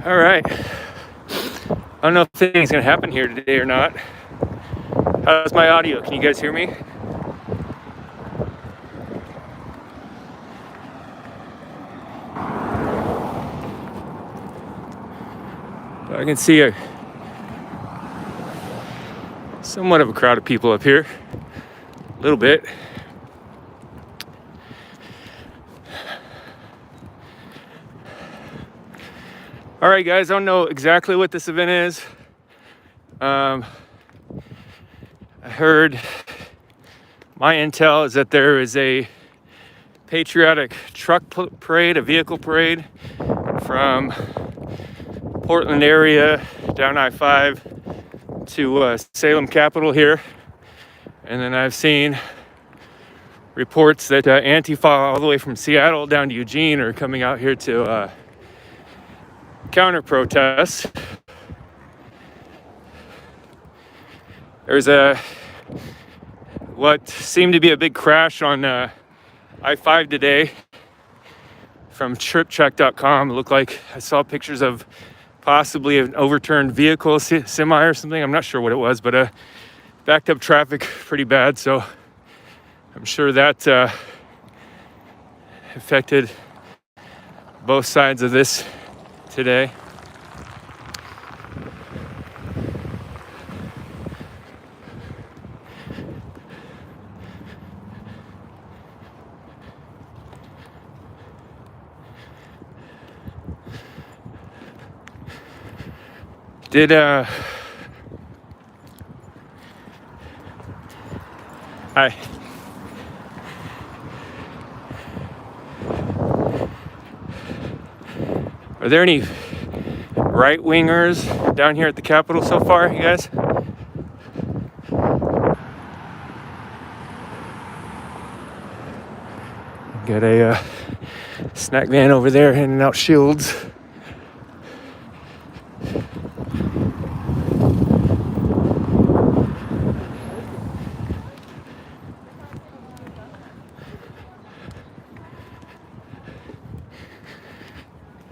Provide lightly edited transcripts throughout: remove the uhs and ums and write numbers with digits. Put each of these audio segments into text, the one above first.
All right. I don't know if anything's gonna happen here today or not. How's my audio? Can you guys hear me? I can see somewhat of a crowd of people up here. A little bit. All right, guys, I don't know exactly what this event is. I heard my intel is that there is a patriotic truck parade, a vehicle parade from Portland area down I-5 to Salem Capitol here. And then I've seen reports that Antifa all the way from Seattle down to Eugene are coming out here to counter protests. There's what seemed to be a big crash on I-5 today from tripcheck.com. It looked like I saw pictures of possibly an overturned vehicle, semi or something. I'm not sure what it was, but backed up traffic pretty bad. So I'm sure that affected both sides of this today. Hi. Are there any right-wingers down here at the Capitol so far, you guys? Got a snack van over there handing out shields.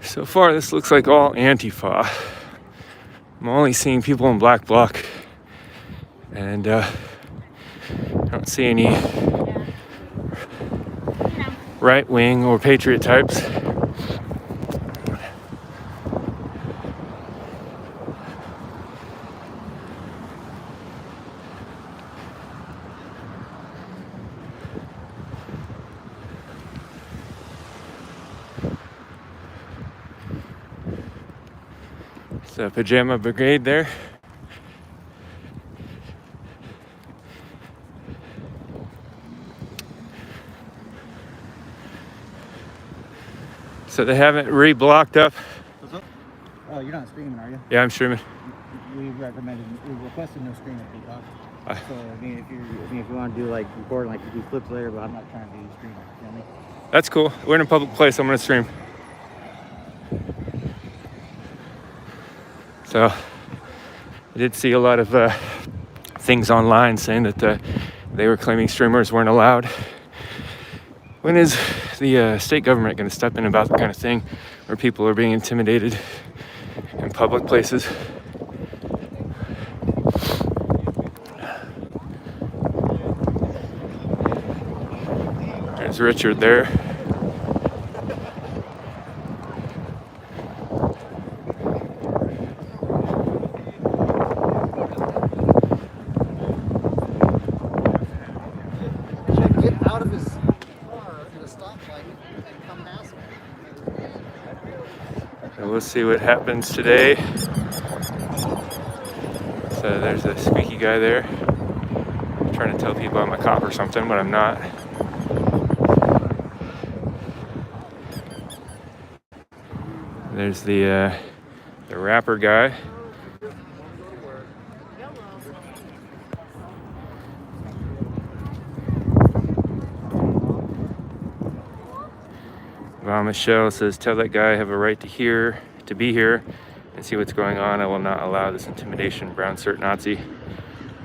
So far, this looks like all Antifa. I'm only seeing people in black bloc, and I don't see any right wing or patriot types. It's a pajama brigade there. So they haven't re-blocked up. Oh, you're not streaming, are you? Yeah, I'm streaming. We requested no streaming if you talk. So if you want to do like record, like you do clips later, but I'm not trying to do streaming. You know what I mean? That's cool. We're in a public place. I'm gonna stream. So I did see a lot of things online saying that they were claiming streamers weren't allowed. When is the state government going to step in about that kind of thing, where people are being intimidated in public places? There's Richard there. We'll see what happens today. So there's a squeaky guy there. I'm trying to tell people I'm a cop or something, but I'm not. There's the rapper guy. Michelle says, tell that guy I have a right to be here and see what's going on. I will not allow this intimidation, brown cert Nazi.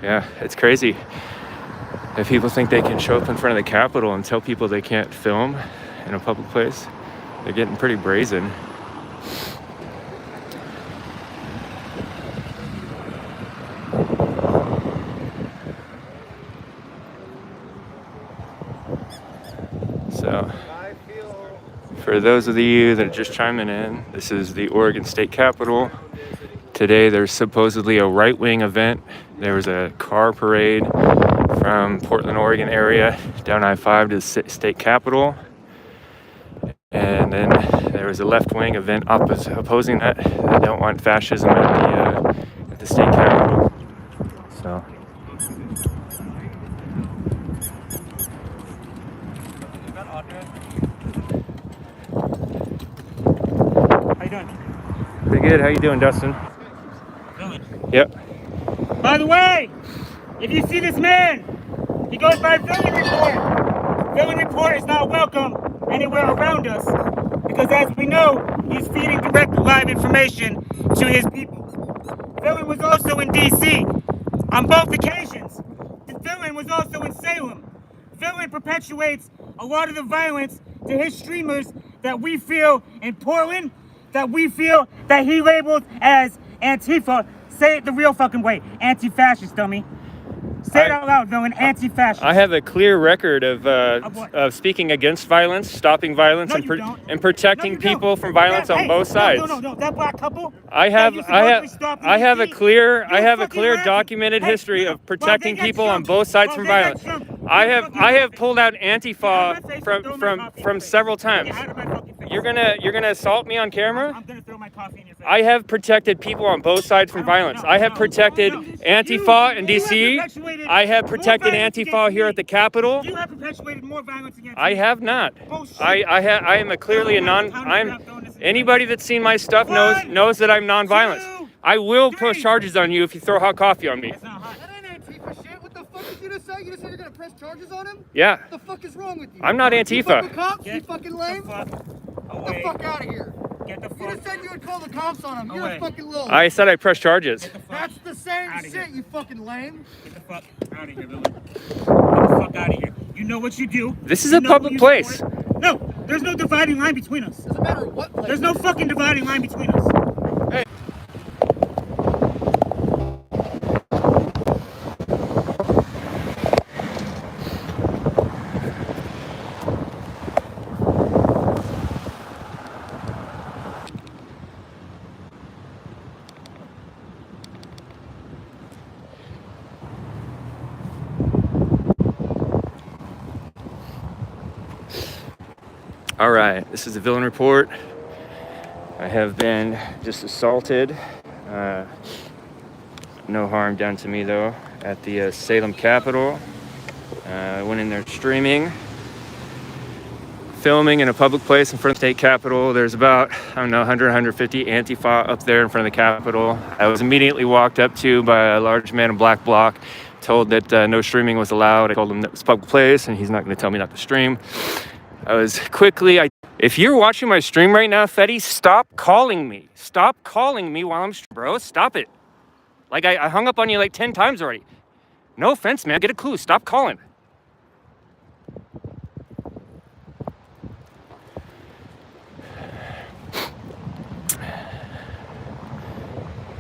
Yeah, it's crazy. If people think they can show up in front of the Capitol and tell people they can't film in a public place, they're getting pretty brazen. So, for those of you that are just chiming in, this is the Oregon State Capitol. Today there's supposedly a right-wing event. There was a car parade from Portland, Oregon area down I-5 to the state capitol. And then there was a left-wing event opposing that. They don't want fascism at the state capitol. So. How you doing? Pretty good. How you doing, Dustin? Good. Yep. By the way, if you see this man, he goes by VillainReport. VillainReport is not welcome anywhere around us because, as we know, he's feeding direct live information to his people. Villain was also in D.C. on both occasions. The villain was also in Salem. Villain perpetuates a lot of the violence to his streamers that we feel in Portland, that we feel that he labeled as Antifa. Say it the real fucking way. Anti-fascist, dummy. Say it out loud, villain. Anti-fascist. I have a clear record of speaking against violence, stopping violence, and protecting people from violence on both sides. No. That black couple. I have a clear documented history of protecting people on both sides from violence. I have pulled out Antifa from several times. You're gonna assault me on camera? I'm gonna throw my coffee in your face. I have protected people on both sides from violence. I have protected Antifa in D.C. I have protected Antifa here at the Capitol. You have perpetuated more violence against I have not. I am anybody that's seen my stuff knows that I'm nonviolent. I will press charges on you if you throw hot coffee on me. It's not hot. That ain't Antifa shit. What the fuck did you just say? You just said you're gonna press charges on him? Yeah. What the fuck is wrong with you? I'm not You Antifa. fucking cops? You Get fucking the lame? fuck Get away. the fuck out of here. Get the You fuck. just said you would call the cops on him. You're Away. a fucking little. I said I press charges. Get the fuck. That's the same Outta shit, here. you fucking lame. Get the fuck out of here, villain. Get the fuck out of here. You know what you do. This is You a know who public you place. support. No, there's no dividing line between us. Doesn't matter what place. There's no fucking dividing line between us. All right, this is the Villain Report. I have been just assaulted. No harm done to me though. At the Salem Capitol. I went in there streaming, filming in a public place in front of the state capitol. There's about, 100, 150 Antifa up there in front of the Capitol. I was immediately walked up to by a large man in black bloc, told that no streaming was allowed. I told him that it was a public place and he's not going to tell me not to stream. If you're watching my stream right now, Fetty, stop calling me. Stop calling me while I'm bro. Stop it. Like, I hung up on you like 10 times already. No offense, man. Get a clue. Stop calling.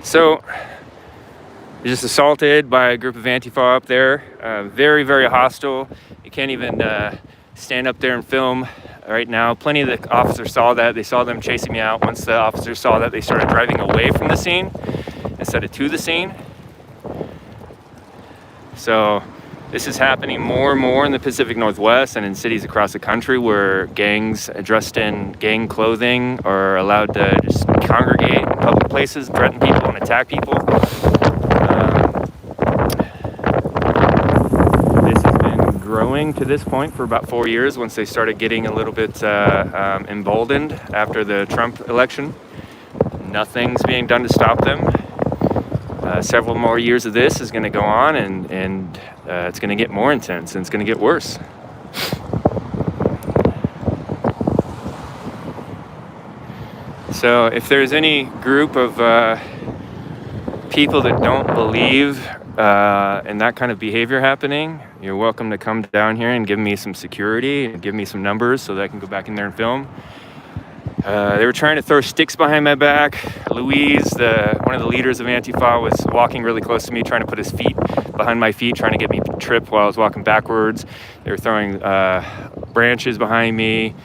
So, just assaulted by a group of Antifa up there. Very, very hostile. You can't even stand up there and film right now. Plenty of the officers saw that. They saw them chasing me out. Once the officers saw that, they started driving away from the scene instead of to the scene. So this is happening more and more in the Pacific Northwest and in cities across the country where gangs dressed in gang clothing are allowed to just congregate in public places, threaten people and attack people. This has been growing to this point for about 4 years once they started getting a little bit emboldened after the Trump election. Nothing's being done to stop them. Several more years of this is going to go on, and it's going to get more intense, and it's going to get worse. So if there's any group of people that don't believe in that kind of behavior happening, you're welcome to come down here and give me some security and give me some numbers so that I can go back in there and film. They were trying to throw sticks behind my back. Louise, one of the leaders of Antifa, was walking really close to me, trying to put his feet behind my feet, trying to get me to trip while I was walking backwards. They were throwing branches behind me,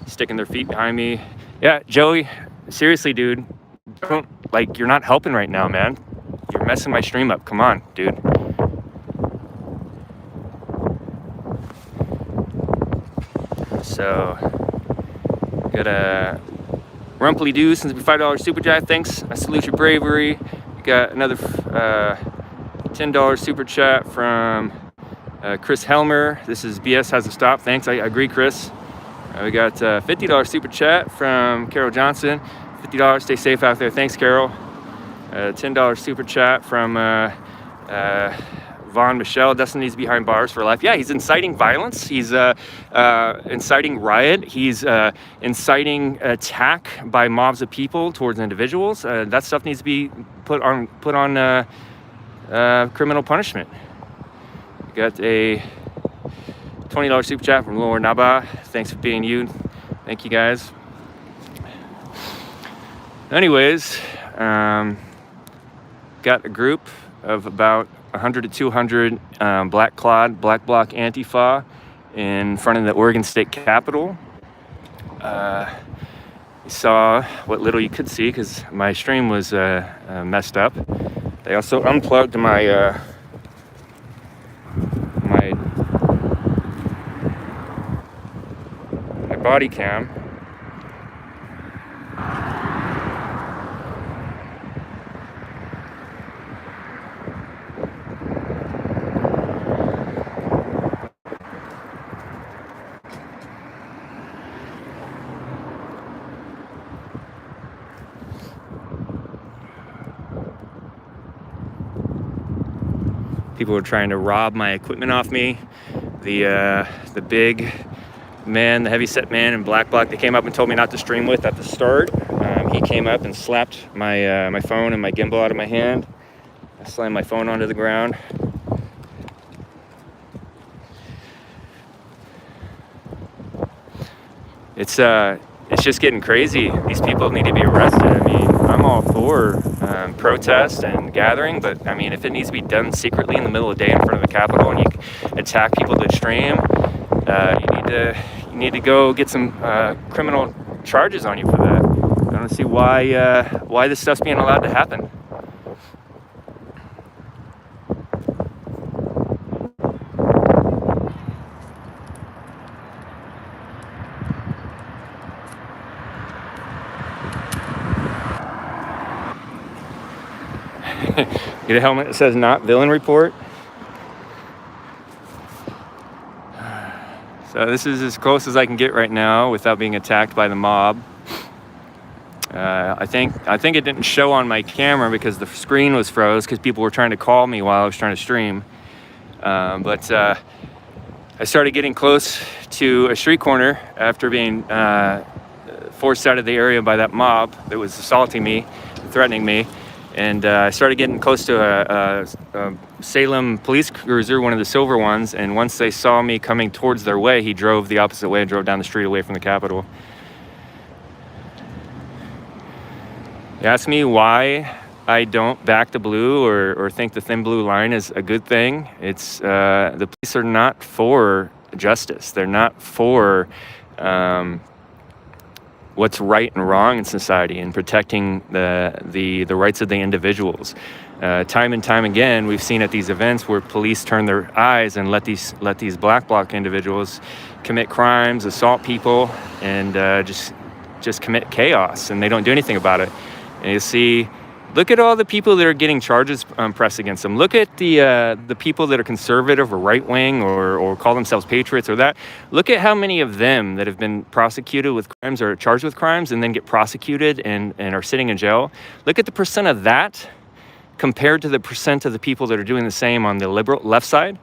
sticking their feet behind me. Yeah, Joey, seriously, dude, you're not helping right now, man. You're messing my stream up. Come on, dude. So, got a Rumply Doo since we $5 super chat. Thanks. I salute your bravery. We got another $10 super chat from Chris Helmer. This is BS has to stop. Thanks. I agree, Chris. We got $50 super chat from Carol Johnson. $50. Stay safe out there. Thanks, Carol. $10 super chat from Vaughn Michelle. Dustin needs to be behind bars for life. Yeah, he's inciting violence. He's inciting riot. He's inciting attack by mobs of people towards individuals. That stuff needs to be put on criminal punishment. We got a $20 super chat from Lower Naba. Thanks for being you. Thank you, guys. Anyways, got a group of about 100 to 200 black bloc Antifa in front of the Oregon State Capitol. You saw what little you could see because my stream was messed up. They also unplugged my body cam. People were trying to rob my equipment off me. The big man, the heavy-set man in black bloc, they came up and told me not to stream with at the start. He came up and slapped my phone and my gimbal out of my hand. I slammed my phone onto the ground. It's just getting crazy. These people need to be arrested. I mean, I'm all for protest and gathering, but I mean, if it needs to be done secretly in the middle of the day in front of the Capitol and you attack people that stream, you need to go get some criminal charges on you for that. I don't see why this stuff's being allowed to happen. Get a helmet that says not VillainReport. So this is as close as I can get right now without being attacked by the mob. I think it didn't show on my camera because the screen was froze because people were trying to call me while I was trying to stream. But I started getting close to a street corner after being forced out of the area by that mob that was assaulting me, threatening me. And I started getting close to a Salem police cruiser, one of the silver ones. And once they saw me coming towards their way, he drove the opposite way and drove down the street away from the Capitol. You ask me why I don't back the blue or think the thin blue line is a good thing. It's the police are not for justice. They're not for what's right and wrong in society and protecting the rights of the individuals. Time and time again, we've seen at these events where police turn their eyes and let these black bloc individuals commit crimes, assault people, and just commit chaos, and they don't do anything about it. And you see, look at all the people that are getting charges pressed against them. Look at the people that are conservative or right wing or call themselves patriots or that. Look at how many of them that have been prosecuted with crimes or charged with crimes and then get prosecuted and are sitting in jail. Look at the percent of that compared to the percent of the people that are doing the same on the liberal left side.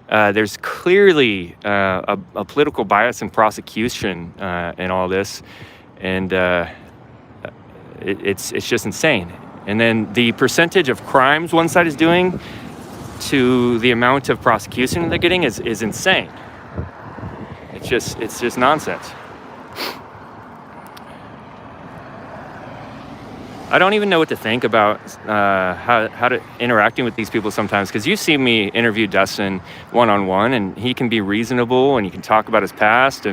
There's clearly a political bias in prosecution in all this, and it's just insane. And then the percentage of crimes one side is doing to the amount of prosecution they're getting is insane. It's just nonsense. I don't even know what to think about how to interacting with these people sometimes, because you see me interview Dustin one-on-one, and he can be reasonable and he can talk about his past,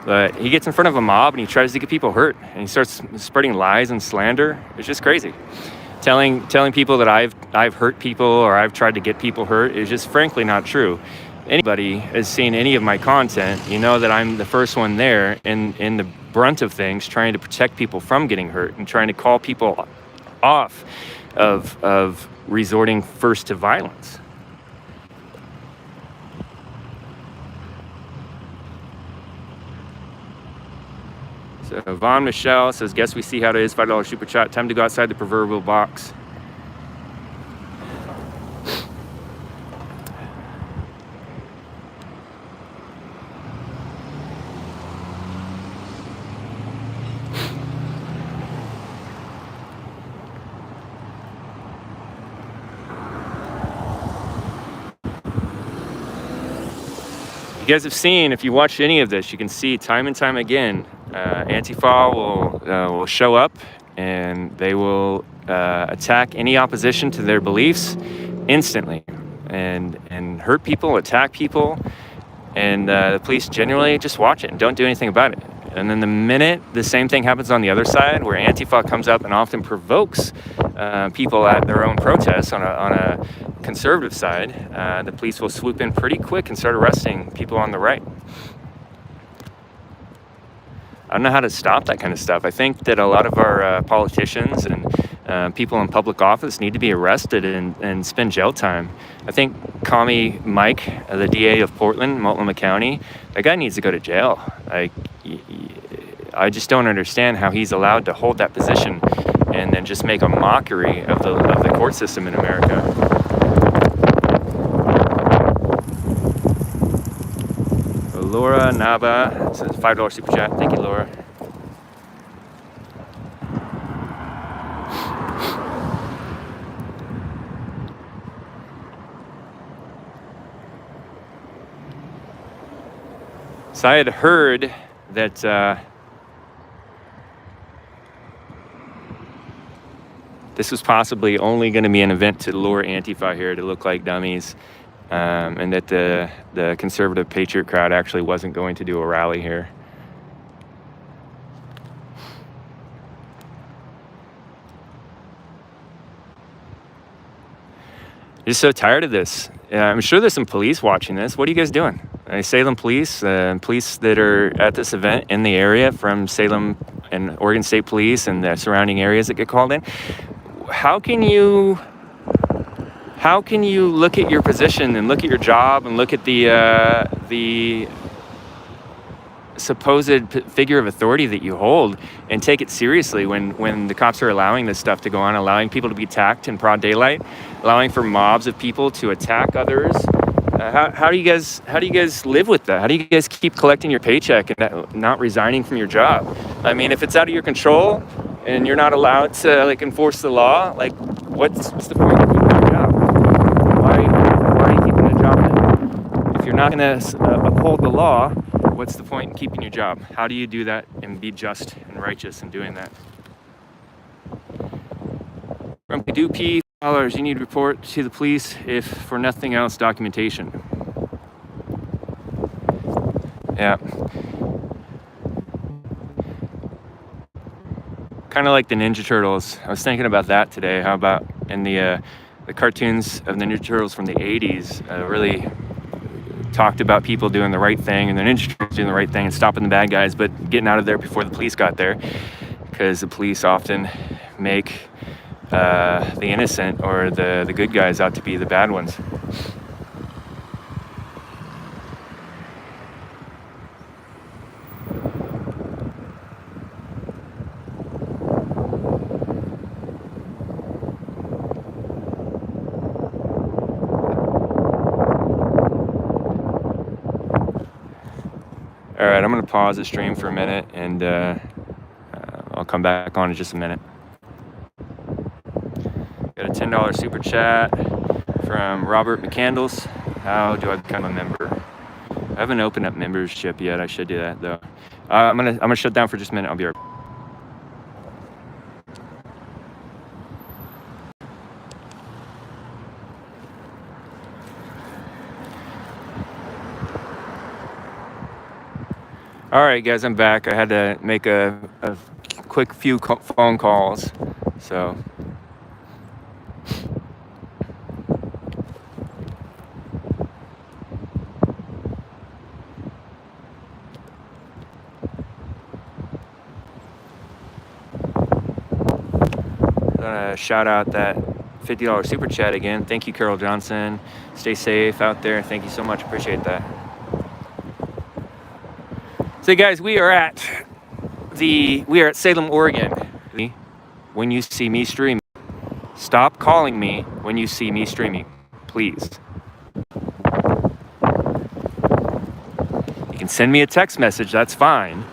but he gets in front of a mob and he tries to get people hurt and he starts spreading lies and slander. It's just crazy. Telling people that I've hurt people or I've tried to get people hurt is just frankly not true. Anybody has seen any of my content, you know that I'm the first one there in the brunt of things, trying to protect people from getting hurt and trying to call people off of resorting first to violence. So Von Michelle says, guess we see how it is, $5 super chat. Time to go outside the proverbial box. You guys have seen, if you watch any of this, you can see time and time again, Antifa will show up and they will attack any opposition to their beliefs instantly and hurt people, attack people, and the police generally just watch it and don't do anything about it. And then the minute the same thing happens on the other side, where Antifa comes up and often provokes people at their own protests on a conservative side, the police will swoop in pretty quick and start arresting people on the right. I don't know how to stop that kind of stuff. I think that a lot of our politicians and people in public office need to be arrested and spend jail time. I think Commie Mike, the DA of Portland, Multnomah County, that guy needs to go to jail. I just don't understand how he's allowed to hold that position and then just make a mockery of the court system in America. Laura Nava says $5 super chat. Thank you, Laura. So I had heard that this was possibly only going to be an event to lure Antifa here to look like dummies, and that the conservative patriot crowd actually wasn't going to do a rally here. I'm just so tired of this. I'm sure there's some police watching this. What are you guys doing? Salem police, police that are at this event in the area from Salem and Oregon State Police and the surrounding areas that get called in. How can you look at your position and look at your job and look at the supposed figure of authority that you hold and take it seriously when the cops are allowing this stuff to go on, allowing people to be attacked in broad daylight, allowing for mobs of people to attack others? How do you guys live with that? How do you guys keep collecting your paycheck and not resigning from your job? I mean, if it's out of your control and you're not allowed to enforce the law, what's the point of keeping your job? Why are you keeping the job then? If you're not going to uphold the law, what's the point in keeping your job? How do you do that and be just and righteous in doing that? From P dollars, you need to report to the police if for nothing else, documentation. Yeah. Kind of like the Ninja Turtles. I was thinking about that today. How about in the cartoons of the Ninja Turtles from the 80s really talked about people doing the right thing and the Ninja Turtles doing the right thing and stopping the bad guys, but getting out of there before the police got there, because the police often make the innocent or the good guys out to be the bad ones. All right, I'm going to pause the stream for a minute and I'll come back on in just a minute. Got a $10 super chat from Robert McCandles. How do I become a member? I haven't opened up membership yet. I should do that though. I'm gonna shut down for just a minute. I'll be right back. All right, guys, I'm back. I had to make a quick few phone calls, so. I'm gonna shout out that $50 super chat again. Thank you, Carol Johnson. Stay safe out there. Thank you so much. Appreciate that. So, guys, we are at Salem, Oregon. When you see me streaming, stop calling me when you see me streaming, please. You can send me a text message. That's fine.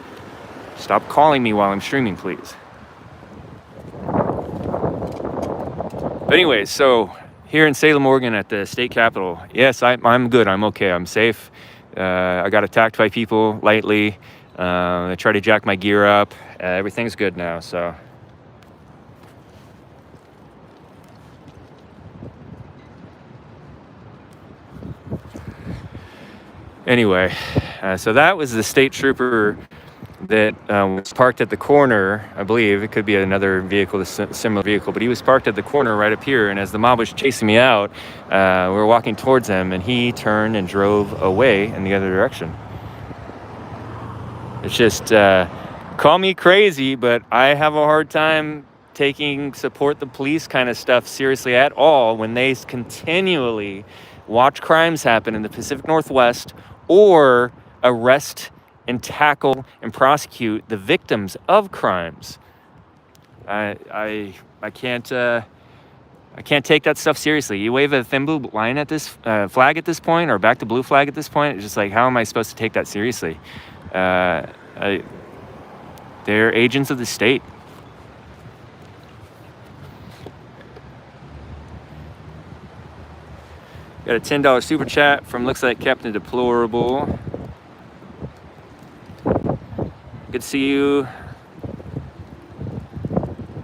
Stop calling me while I'm streaming, please. But anyways, so here in Salem, Oregon at the state capitol, yes, I'm good. I'm okay. I'm safe. I got attacked by people lightly. They tried to jack my gear up. Everything's good now, so. Anyway, so that was the state trooper that was parked at the corner. I believe it could be another vehicle, a similar vehicle, but he was parked at the corner right up here. And as the mob was chasing me out, we were walking towards him, and he turned and drove away in the other direction. It's just, call me crazy, but I have a hard time taking support the police kind of stuff seriously at all when they continually watch crimes happen in the Pacific Northwest or arrest and tackle and prosecute the victims of crimes. I can't take that stuff seriously. You wave a thin blue line at this flag at this point, or back to blue flag at this point. It's just like, how am I supposed to take that seriously? They're agents of the state. Got a $10 super chat from looks like Captain Deplorable. Good to see you.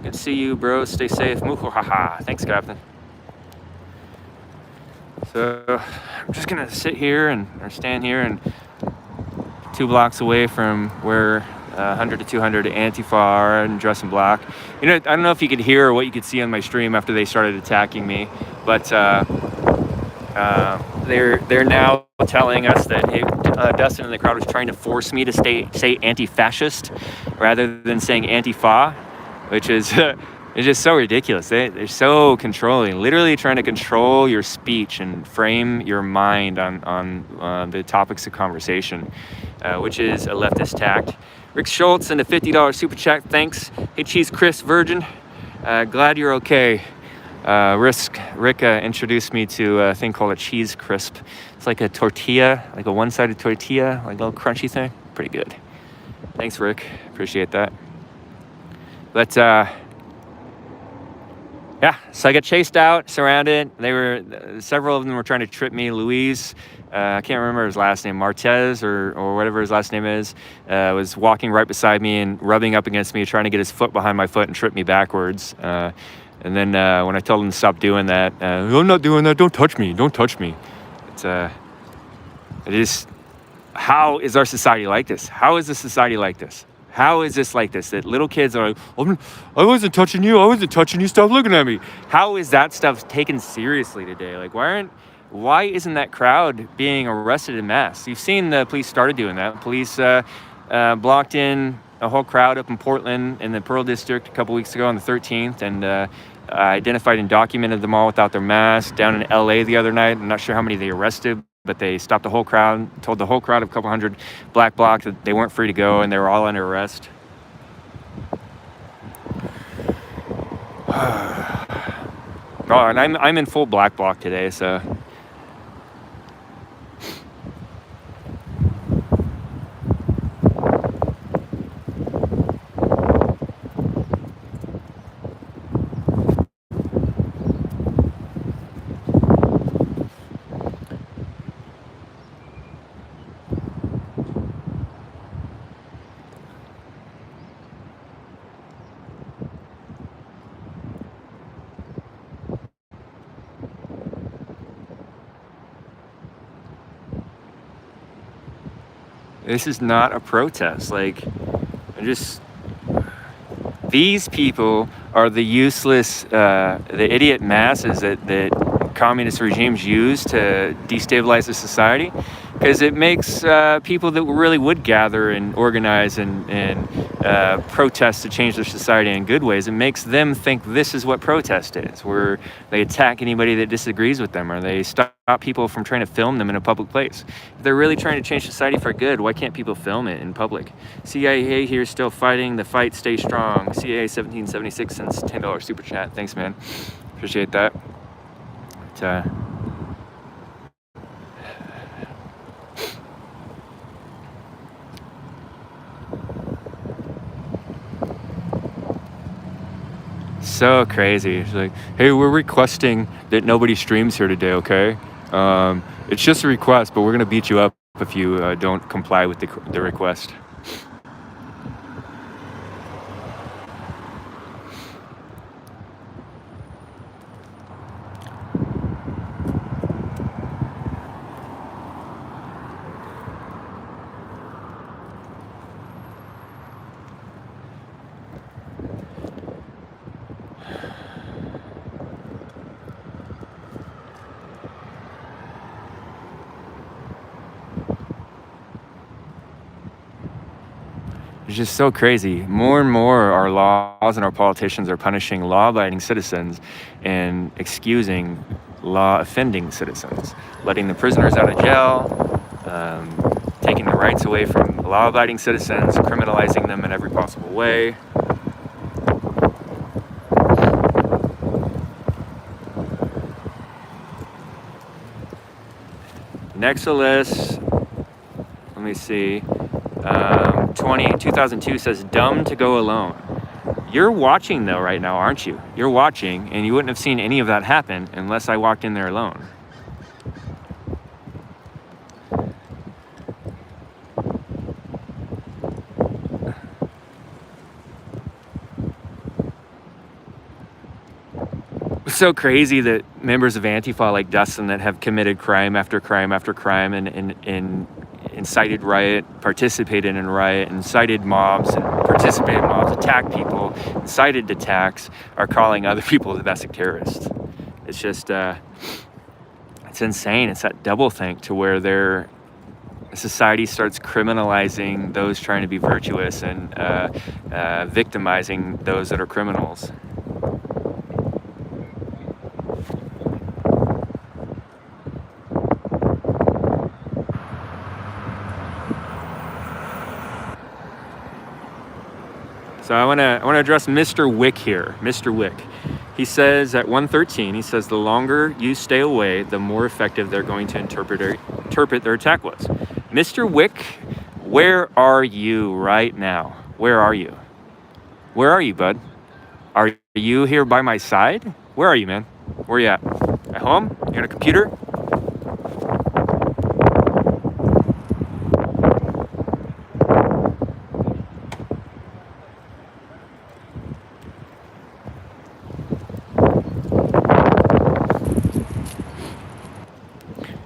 Good to see you, bro. Stay safe. Muhaha. Thanks, Captain. So I'm just gonna sit here or stand here and 2 blocks away from where 100 to 200 Antifa are and dress in black. You know, I don't know if you could hear or what you could see on my stream after they started attacking me, but they're now telling us that, hey, Dustin and the crowd was trying to force me to say anti-fascist rather than saying Antifa, which is it's just so ridiculous. They're so controlling, literally trying to control your speech and frame your mind on the topics of conversation, which is a leftist tact. Rick Schultz and a $50 super chat. Thanks. Hey, Cheese Chris Virgin. Glad you're okay. Rick introduced me to a thing called a cheese crisp. It's like a tortilla, like a one-sided tortilla, like a little crunchy thing. Pretty good. Thanks, Rick. Appreciate that. But yeah, so I got chased out, surrounded. Several of them were trying to trip me. Luis, I can't remember his last name, Martez or whatever his last name is, was walking right beside me and rubbing up against me, trying to get his foot behind my foot and trip me backwards. And then when I told him to stop doing that, I'm not doing that, don't touch me. How is our society like this? How is this society like this? How is this like this? That little kids are like, I wasn't touching you, stop looking at me. How is that stuff taken seriously today? Like, why isn't that crowd being arrested en masse? You've seen the police started doing that. Police blocked in a whole crowd up in Portland in the Pearl District a couple weeks ago on the 13th, and identified and documented them all without their masks. Down in LA the other night, I'm not sure how many they arrested, but they stopped the whole crowd, told the whole crowd of a couple hundred black blocs that they weren't free to go and they were all under arrest. Oh, and I'm in full black bloc today, so. This is not a protest. Like, these people are the useless, the idiot masses that communist regimes use to destabilize the society, because it makes people that really would gather and organize and protest to change their society in good ways, it makes them think this is what protest is, where they attack anybody that disagrees with them, or they stop people from trying to film them in a public place. If they're really trying to change society for good, why can't people film it in public? CIA here still fighting the fight, stay strong. CIA 1776 cents, $10 super chat. Thanks, man. Appreciate that. But, so crazy. It's like, hey, we're requesting that nobody streams here today, okay? It's just a request, but we're gonna beat you up if you don't comply with the request. It's just so crazy. More and more our laws and our politicians are punishing law-abiding citizens and excusing law-offending citizens, letting the prisoners out of jail, taking the rights away from law-abiding citizens, criminalizing them in every possible way. Next on the list, let me see. 2002 says dumb to go alone. You're watching though right now, aren't you? You're watching, and you wouldn't have seen any of that happen unless I walked in there alone. It's so crazy that members of Antifa like Dustin that have committed crime after crime after crime and incited riot, participated in riot, incited mobs, and participated in mobs, attacked people, incited attacks, are calling other people domestic terrorists. It's just, it's insane. It's that doublethink to where society starts criminalizing those trying to be virtuous and victimizing those that are criminals. So I want to address Mr. Wick here. Mr. Wick. He says at 113, he says the longer you stay away, the more effective they're going to interpret their attack was. Mr. Wick, where are you right now? Where are you? Where are you, bud? Are you here by my side? Where are you, man? Where are you at? At home? You're on a computer?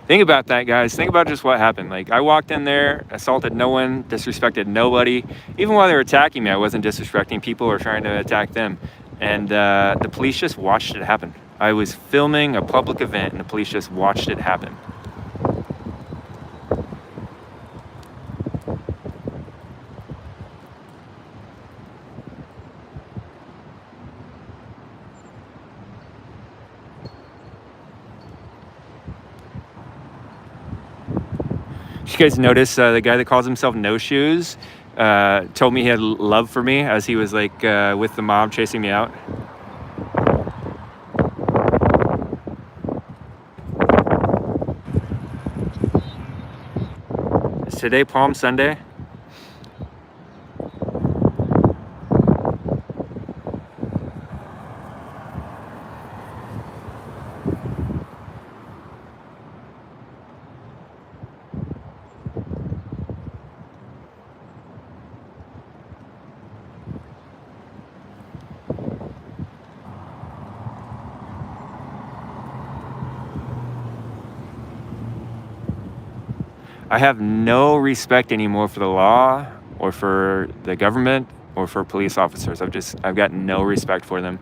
Think about that, guys. Think about just what happened. Like, I walked in there, assaulted no one, disrespected nobody. Even while they were attacking me, I wasn't disrespecting people or trying to attack them. And the police just watched it happen. I was filming a public event and the police just watched it happen. You guys notice the guy that calls himself No Shoes told me he had love for me as he was like with the mob chasing me out. Is today Palm Sunday? I have no respect anymore for the law or for the government or for police officers. I've got no respect for them.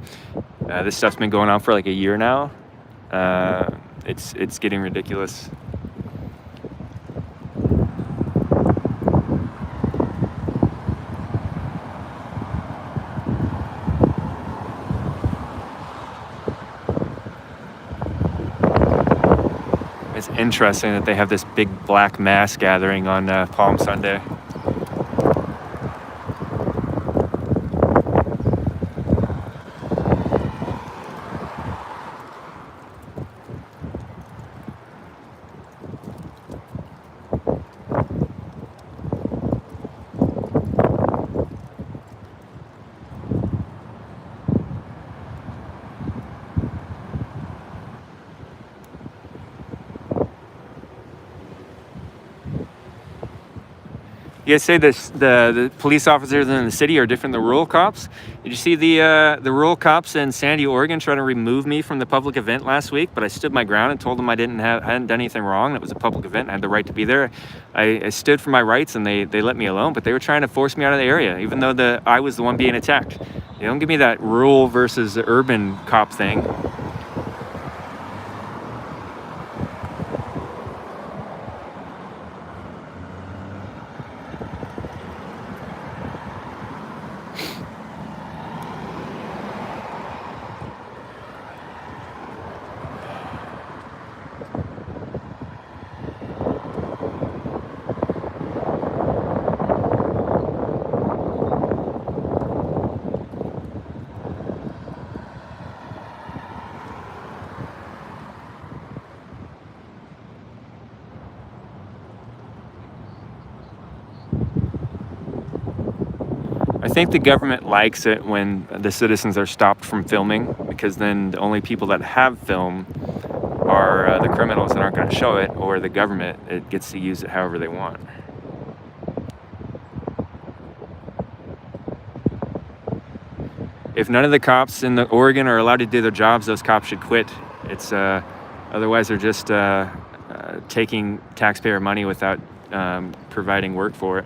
This stuff's been going on for like a year now. It's getting ridiculous. It's interesting that they have this big black mass gathering on Palm Sunday. You guys say this, the police officers in the city are different than the rural cops. Did you see the rural cops in Sandy, Oregon, trying to remove me from the public event last week? But I stood my ground and told them I hadn't done anything wrong. It was a public event. I had the right to be there. I stood for my rights, and they let me alone. But they were trying to force me out of the area, even though I was the one being attacked. They don't give me that rural versus urban cop thing. I think the government likes it when the citizens are stopped from filming, because then the only people that have film are the criminals that aren't going to show it, or the government. It gets to use it however they want. If none of the cops in Oregon are allowed to do their jobs, those cops should quit. It's otherwise they're just taking taxpayer money without providing work for it.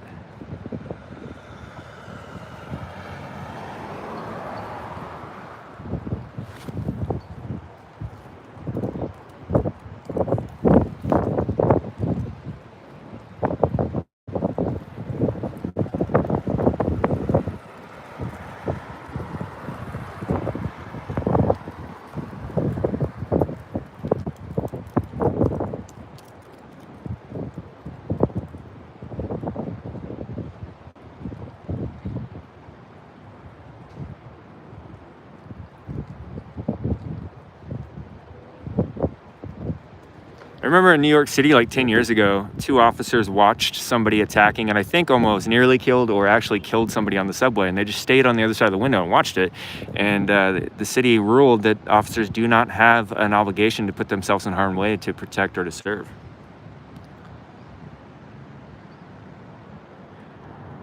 I remember in New York City like 10 years ago, 2 officers watched somebody attacking and I think almost nearly killed or actually killed somebody on the subway, and they just stayed on the other side of the window and watched it. And the city ruled that officers do not have an obligation to put themselves in harm's way to protect or to serve.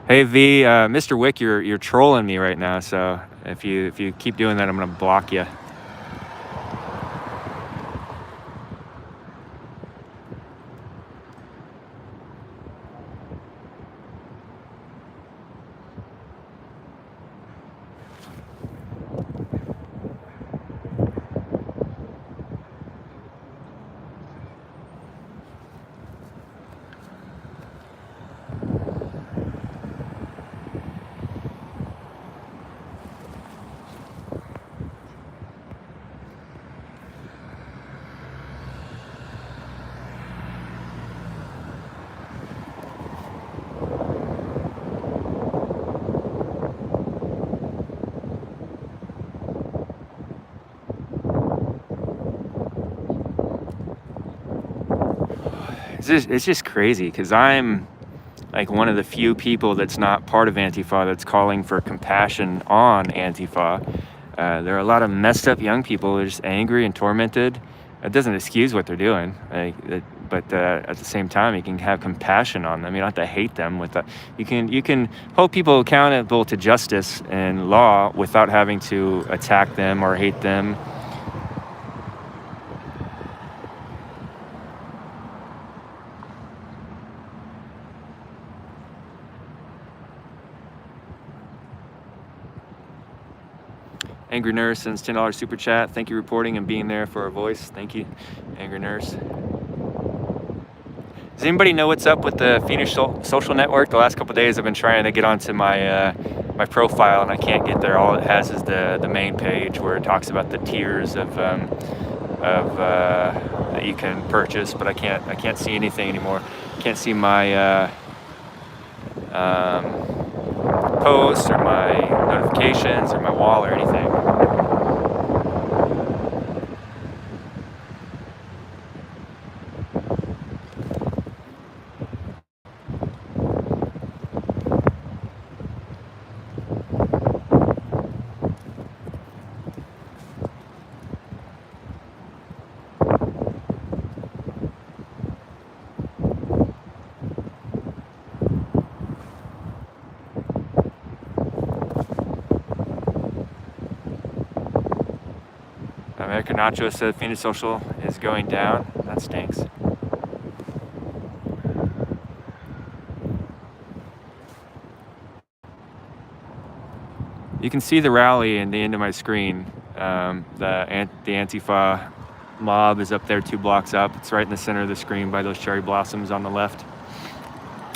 Hey V, Mr. Wick, you're trolling me right now, so if you keep doing that, I'm gonna block you. It's just crazy, because I'm like one of the few people that's not part of Antifa that's calling for compassion on Antifa. There are a lot of messed up young people who are just angry and tormented. It doesn't excuse what they're doing, but at the same time, you can have compassion on them. You don't have to hate them. You can hold people accountable to justice and law without having to attack them or hate them. Angry Nurse sends $10 super chat. Thank you reporting and being there for our voice. Thank you, Angry Nurse. Does anybody know what's up with the Phoenix social network? The last couple of days I've been trying to get onto my my profile and I can't get there. All it has is the main page where it talks about the tiers of that you can purchase, but I can't see anything anymore. Can't see my posts or my notifications or my wall or anything. American Nacho said Phoenix Social is going down. That stinks. You can see the rally in the end of my screen. The Antifa mob is up there 2 blocks up. It's right in the center of the screen by those cherry blossoms on the left.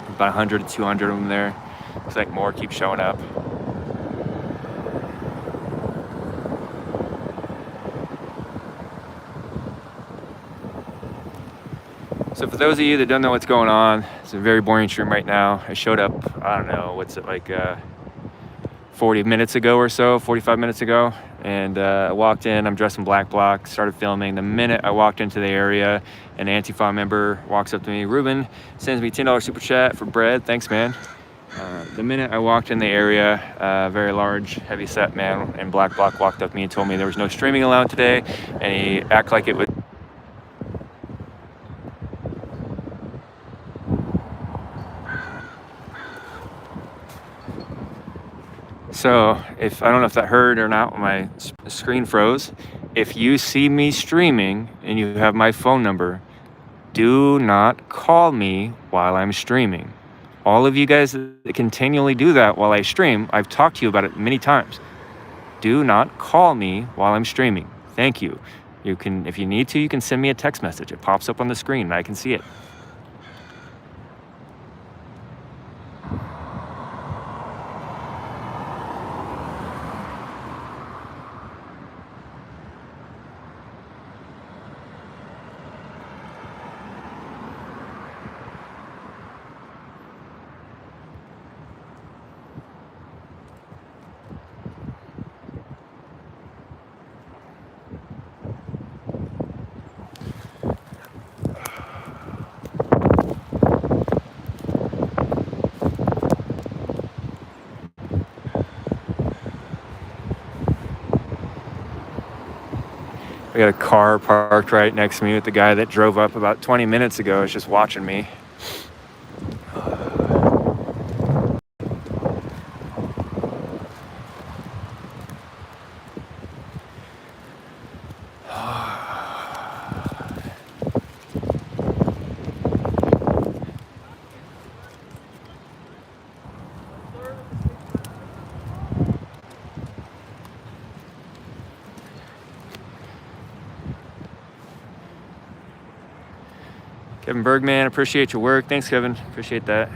About 100 to 200 of them there. Looks like more keep showing up. So for those of you that don't know what's going on, it's a very boring stream right now. I showed up, I don't know, what's it like 40 minutes ago or so, 45 minutes ago. And I walked in, I'm dressed in black bloc, started filming. The minute I walked into the area, an Antifa member walks up to me. Ruben sends me $10 super chat for bread. Thanks, man. The minute I walked in the area, a very large, heavy-set man in black bloc walked up to me and told me there was no streaming allowed today. And he acted like it was. So if I don't know if that heard or not when my screen froze, if you see me streaming and you have my phone number, do not call me while I'm streaming. All of you guys that continually do that while I stream, I've talked to you about it many times. Do not call me while I'm streaming. Thank you. You can, if you need to, you can send me a text message. It pops up on the screen and I can see it. I got a car parked right next to me with the guy that drove up about 20 minutes ago is just watching me. Kevin Bergman, appreciate your work. Thanks, Kevin. Appreciate that.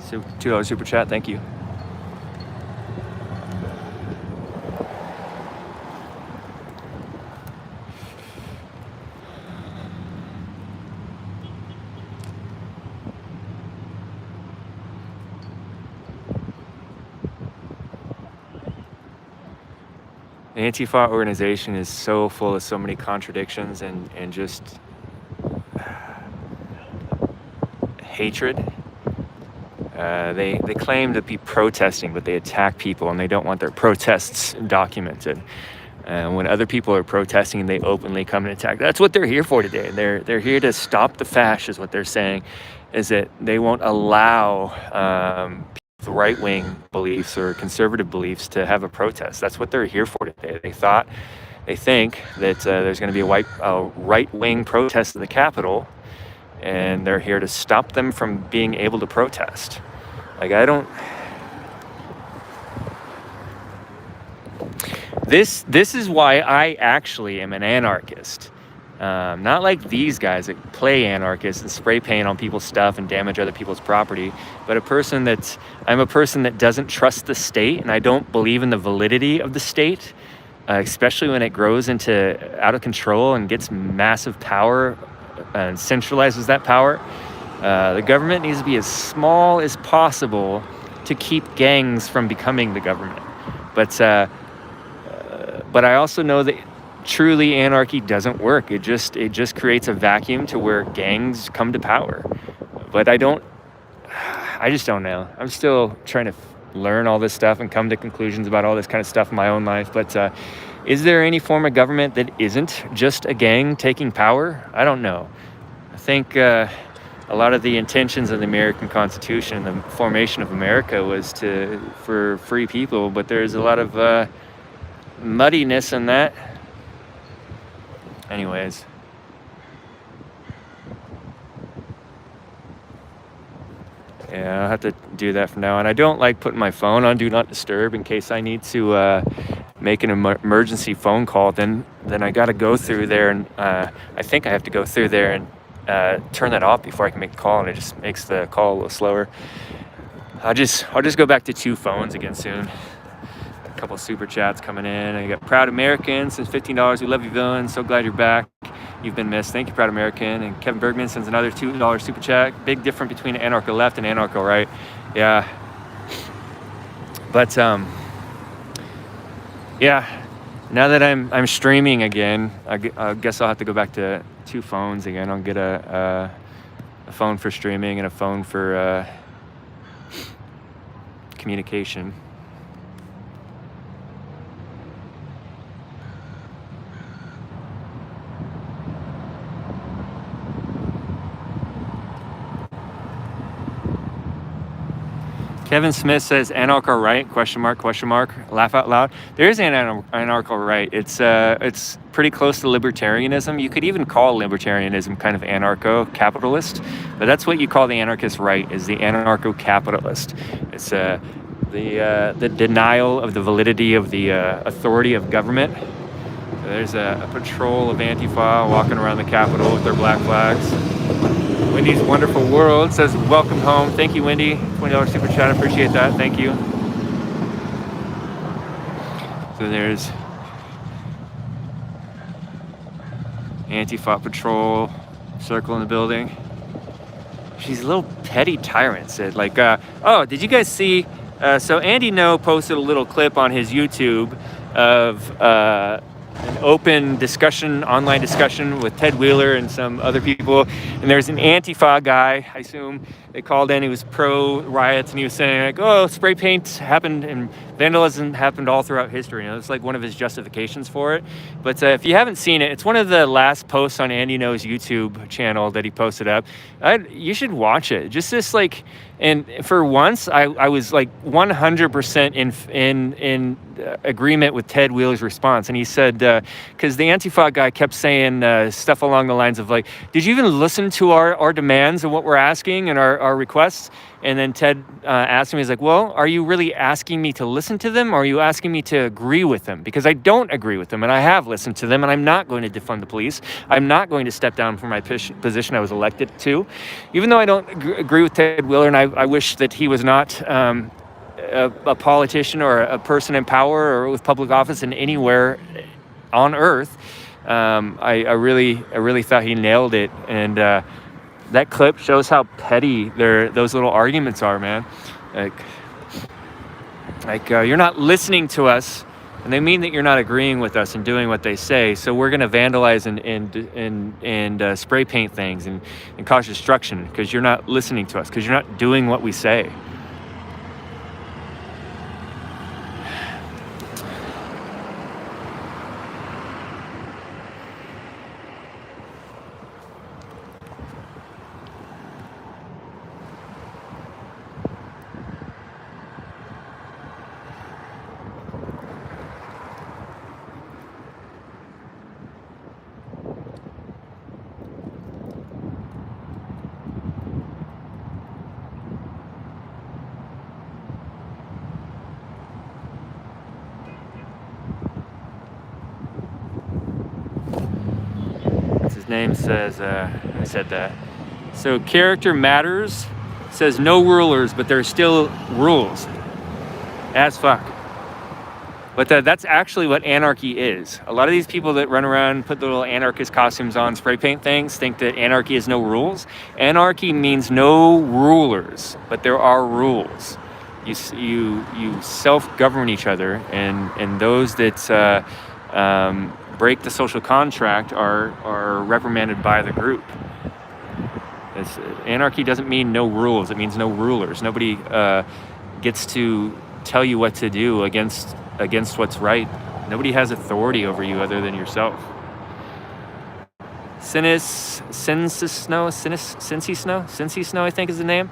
$2 super chat. Thank you. The Antifa organization is so full of so many contradictions and just hatred. They claim to be protesting, but they attack people and they don't want their protests documented. When other people are protesting, they openly come and attack. That's what they're here for today. They're here to stop the Fash, is what they're saying, is that they won't allow right-wing beliefs or conservative beliefs to have a protest. That's what they're here for today. They think that there's going to be a right-wing protest in the Capitol, and they're here to stop them from being able to protest. Like, This is why I actually am an anarchist. Not like these guys that play anarchists and spray paint on people's stuff and damage other people's property, but I'm a person that doesn't trust the state, and I don't believe in the validity of the state, especially when it grows into out of control and gets massive power and centralizes that power. The government needs to be as small as possible to keep gangs from becoming the government. But I also know that truly anarchy doesn't work. It just creates a vacuum to where gangs come to power. But I just don't know. I'm still trying to learn all this stuff and come to conclusions about all this kind of stuff in my own life. But is there any form of government that isn't just a gang taking power? I don't know. I think a lot of the intentions of the American Constitution, the formation of America, was for free people, but there's a lot of muddiness in that. Anyways. Yeah, I'll have to do that from now on. I don't like putting my phone on Do Not Disturb in case I need to make an emergency phone call. Then I got to go through there, and I think I have to go through there and turn that off before I can make a call, and it just makes the call a little slower. I'll just go back to 2 phones again soon. A couple super chats coming in. I got Proud American sends $15. We love you, villain. So glad you're back. You've been missed. Thank you, Proud American. And Kevin Bergman sends another $2 super chat. Big difference between anarcho left and anarcho right. Yeah. But yeah. Now that I'm streaming again, I guess I'll have to go back to 2 phones again. I'll get a phone for streaming and a phone for communication. Kevin Smith says anarcho right, question mark, laugh out loud. There is an anarcho right. It's pretty close to libertarianism. You could even call libertarianism kind of anarcho-capitalist, but that's what you call the anarchist right, is the anarcho-capitalist. It's the denial of the validity of the authority of government. There's a patrol of Antifa walking around the Capitol with their black flags. Wendy's Wonderful World says, welcome home. Thank you, Wendy. $20 super chat. I appreciate that. Thank you. So there's Antifa patrol circling the building. She's a little petty tyrant. Said like, oh, did you guys see? So Andy No posted a little clip on his YouTube of an open discussion, online discussion with Ted Wheeler and some other people. And there's an Antifa guy, I assume they called in, he was pro riots, and he was saying like, oh, spray paint happened and vandalism happened all throughout history. You know, it's like one of his justifications for it. But if you haven't seen it, it's one of the last posts on Andy No's YouTube channel that he posted up. You should watch it. Just this like, and for once, I was like 100% in agreement with Ted Wheeler's response. And he said, because the Antifa guy kept saying stuff along the lines of like, did you even listen to our demands and what we're asking and our requests? And then Ted asked him, he's like, well, are you really asking me to listen to them, or are you asking me to agree with them? Because I don't agree with them, and I have listened to them, and I'm not going to defund the police. I'm not going to step down from my position I was elected to. Even though I don't agree with Ted Wheeler, and I wish that he was not a politician or a person in power or with public office in anywhere on earth, I really thought he nailed it. And that clip shows how petty those little arguments are, man. Like you're not listening to us, and they mean that you're not agreeing with us and doing what they say. So we're gonna vandalize and spray paint things and cause destruction because you're not listening to us, because you're not doing what we say. name says, who said that? So character matters says no rulers, but there's still rules. As fuck. But that's actually what anarchy is. A lot of these people that run around, put little anarchist costumes on, spray paint things, think that anarchy is no rules. Anarchy means no rulers, but there are rules. You self-govern each other, and those that break the social contract are reprimanded by the group. Anarchy doesn't mean no rules. It means no rulers. Nobody gets to tell you what to do against what's right. Nobody has authority over you other than yourself. Cincy Snow, I think is the name.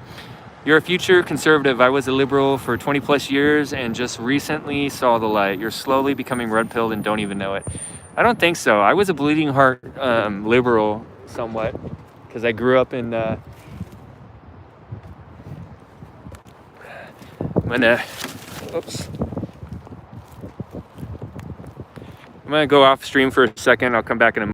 You're a future conservative. I was a liberal for 20 plus years and just recently saw the light. You're slowly becoming red-pilled and don't even know it. I don't think so. I was a bleeding heart liberal somewhat because I grew up in oops. I'm gonna go off stream for a second. I'll come back in a